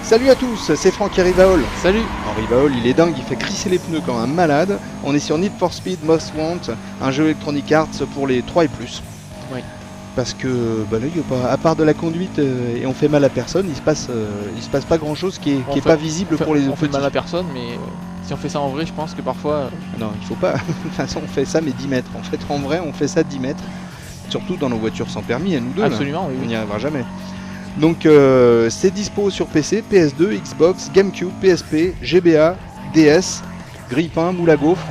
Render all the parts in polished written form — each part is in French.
Salut à tous, c'est Franck et Rivaol. Salut. Rivaol, il est dingue, il fait crisser les pneus comme un malade. On est sur Need for Speed Most Want, un jeu Electronic Arts pour les 3 et plus. Oui. Parce que là, il y a pas, à part de la conduite et on fait mal à personne, il se passe pas grand chose qui est pas visible pour les petits. On fait mal à personne, mais si on fait ça en vrai, je pense que parfois... Non, il faut pas. De toute façon, on fait ça, mais 10 mètres. En fait, en vrai, on fait ça 10 mètres. Surtout dans nos voitures sans permis, à nous deux. Absolument, là. Oui. On n'y arrivera jamais. Donc, c'est dispo sur PC, PS2, Xbox, GameCube, PSP, GBA, DS, grille-pain, moule à gaufre,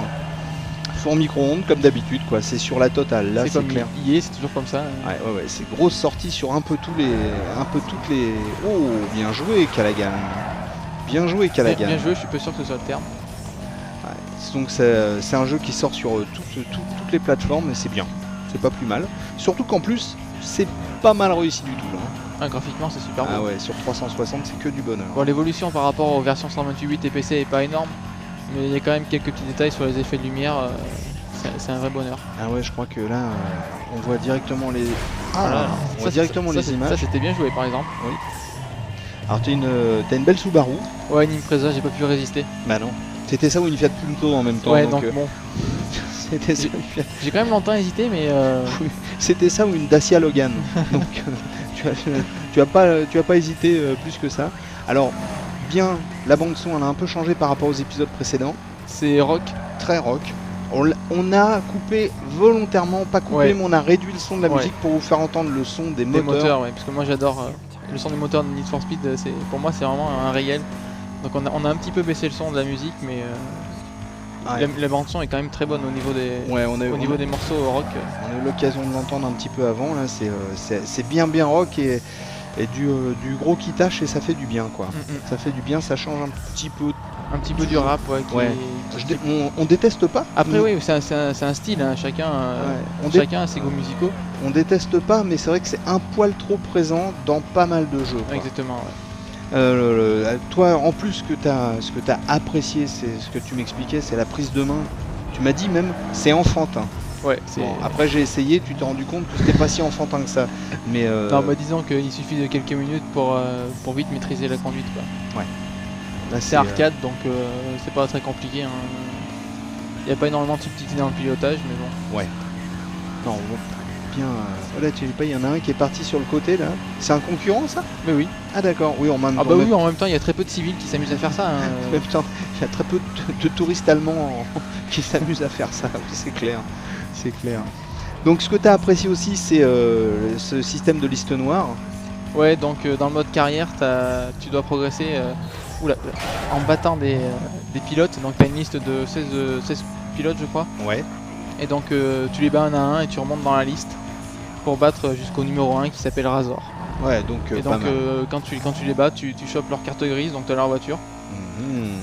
four micro-ondes, comme d'habitude, quoi. C'est sur la totale, là, c'est clair. C'est toujours comme ça. Ouais, c'est grosse sortie sur un peu toutes les... Oh, bien joué, Callaghan. Bien joué, Callaghan. Bien joué, je suis pas sûr que ce soit le terme. Ouais, donc c'est un jeu qui sort sur toutes les plateformes et c'est bien, c'est pas plus mal. Surtout qu'en plus, c'est pas mal réussi du tout. Là. Graphiquement, c'est super beau. Ah ouais, sur 360, c'est que du bonheur. Bon, l'évolution par rapport aux versions 128 et PC est pas énorme, mais il y a quand même quelques petits détails sur les effets de lumière. C'est un vrai bonheur. Ah ouais, je crois que là, on voit directement les... Voilà. On voit directement les images. Ça, c'était bien joué, par exemple. Oui. Alors t'as une belle Subaru. Ouais, une Impreza, j'ai pas pu résister. Bah non. C'était ça ou une Fiat Punto en même temps. Ouais, donc bon. C'était ça. J'ai quand même longtemps hésité, mais... Oui. C'était ça ou une Dacia Logan. Donc tu as pas hésité plus que ça. Alors, bien, la bande son elle a un peu changé par rapport aux épisodes précédents. C'est rock. Très rock. On a coupé volontairement, pas coupé, mais on a réduit le son de la musique pour vous faire entendre le son des moteurs. Ouais, parce que moi j'adore le son des moteurs de Need for Speed, pour moi c'est vraiment un réel. Donc on a un petit peu baissé le son de la musique, mais la bande son est quand même très bonne au niveau des morceaux rock. On a eu l'occasion de l'entendre un petit peu avant, là c'est bien rock et du gros qui tâche et ça fait du bien quoi. Ça fait du bien, ça change un petit peu du rap, on déteste pas. Après oui, c'est un style, hein. Chacun a ses goûts musicaux. On déteste pas, mais c'est vrai que c'est un poil trop présent dans pas mal de jeux. Quoi. Exactement. Ouais. Toi, en plus, ce que t'as apprécié, c'est ce que tu m'expliquais, c'est la prise de main. Tu m'as dit même, c'est enfantin. Ouais. Bon, après j'ai essayé, tu t'es rendu compte que c'était pas si enfantin que ça. Mais non, disons qu'il suffit de quelques minutes pour vite maîtriser la conduite, quoi. Ouais. Là, c'est arcade, donc c'est pas très compliqué. Il n'y a pas énormément de subtilité dans le pilotage, mais bon. Ouais. Non, bien. Là, tu sais pas, il y en a un qui est parti sur le côté là. C'est un concurrent ça? Mais oui. Ah d'accord, oui, en même temps. Oui, en même temps, il y a très peu de civils qui s'amusent à faire ça. En même temps, il y a très peu de touristes allemands qui s'amusent à faire ça, oui, c'est clair. C'est clair. Donc ce que tu as apprécié aussi, c'est ce système de liste noire. Ouais, donc dans le mode carrière, tu dois progresser en battant des pilotes. Donc tu as une liste de 16 pilotes, je crois. Ouais. Et donc tu les bats un à un et tu remontes dans la liste pour battre jusqu'au numéro 1 qui s'appelle Razor. Ouais, donc quand tu les bats, tu chopes leur carte grise, donc tu as leur voiture.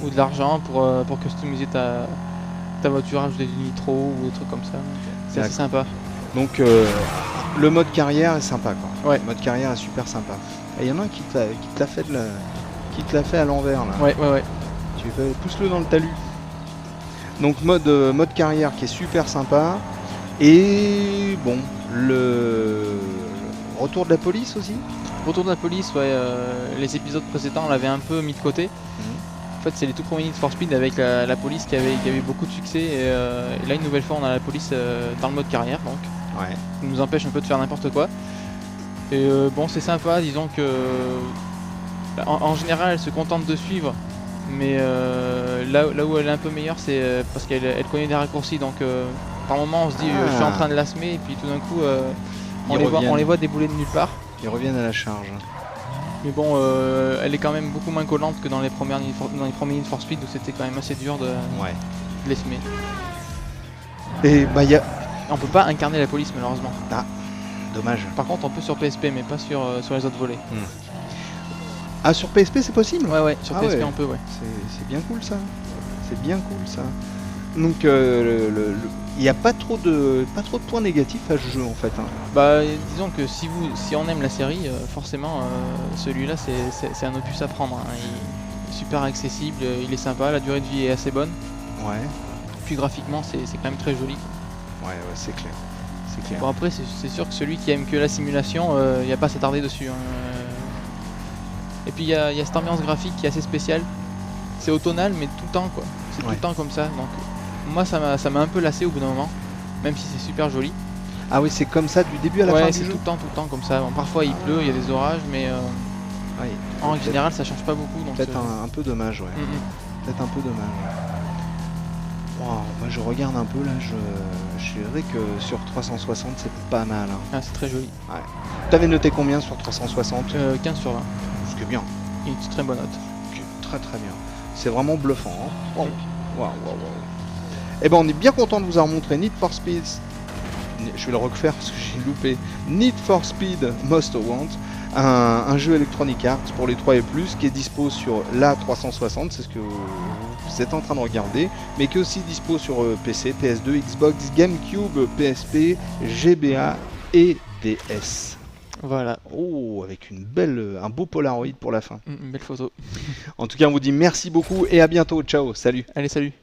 Ou de l'argent pour customiser ta voiture, ajouter du nitro ou des trucs comme ça. C'est assez sympa. Donc le mode carrière est sympa quoi. Ouais. Le mode carrière est super sympa. Il y en a un qui te l'a fait à l'envers là. Ouais. Pousse-le dans le talus. Donc mode carrière qui est super sympa. Et bon, le retour de la police aussi. Retour de la police, ouais. Les épisodes précédents, on l'avait un peu mis de côté. En fait, c'est les tout premiers Need for Speed avec la police qui avait eu beaucoup de succès. Et là, une nouvelle fois, on a la police dans le mode carrière, donc. Ouais. Ça nous empêche un peu de faire n'importe quoi. Et bon, c'est sympa, disons que en général, elle se contente de suivre. Mais là où elle est un peu meilleure, c'est parce qu'elle connaît des raccourcis. Donc, par moment, on se dit, je suis en train de la semer, et puis tout d'un coup, on les voit débouler de nulle part. Ils reviennent à la charge. Mais bon, elle est quand même beaucoup moins collante que dans les premiers Need for Speed où c'était quand même assez dur de les semer. Et on peut pas incarner la police malheureusement. Ah, dommage. Par contre, on peut sur PSP, mais pas sur les autres volets. Ah, sur PSP c'est possible? Ouais, sur PSP on peut, ouais. C'est bien cool ça. C'est bien cool ça. Donc il n'y a pas trop de points négatifs à ce jeu en fait. Disons que si on aime la série, forcément celui-là c'est un opus à prendre. Il est super accessible, il est sympa, la durée de vie est assez bonne. Ouais. Puis graphiquement c'est quand même très joli. Ouais, c'est clair. C'est clair. Bon après c'est sûr que celui qui aime que la simulation, il n'y a pas à s'attarder dessus. Hein. Et puis il y a cette ambiance graphique qui est assez spéciale. C'est automnal mais tout le temps quoi. C'est tout le temps comme ça. Donc moi ça m'a un peu lassé au bout d'un moment, même si c'est super joli. Ah oui, c'est comme ça du début à la fin du jeu. Ouais, c'est tout le temps comme ça. Bon, parfois il pleut, il y a des orages, mais en général ça change pas beaucoup. Peut-être un peu dommage, ouais. Peut-être un peu dommage. Wow, moi je regarde un peu là, je dirais que sur 360 c'est pas mal. Hein. Ah, c'est très joli. Ouais. T'avais noté combien sur 360 15 sur 20. Ce qui est bien. Une très bonne note. Très bien. C'est vraiment bluffant. Hein. Wow. Et ben on est bien content de vous avoir montré Need for Speed. Je vais le refaire parce que j'ai loupé. Need for Speed Most Want. Un jeu Electronic Arts pour les 3 et plus qui est dispo sur la 360, c'est ce que vous êtes en train de regarder, mais qui est aussi dispo sur PC, PS2, Xbox, GameCube, PSP, GBA et DS. Voilà. Oh, avec un beau Polaroid pour la fin. Une belle photo. En tout cas, on vous dit merci beaucoup et à bientôt. Ciao, salut. Allez, salut.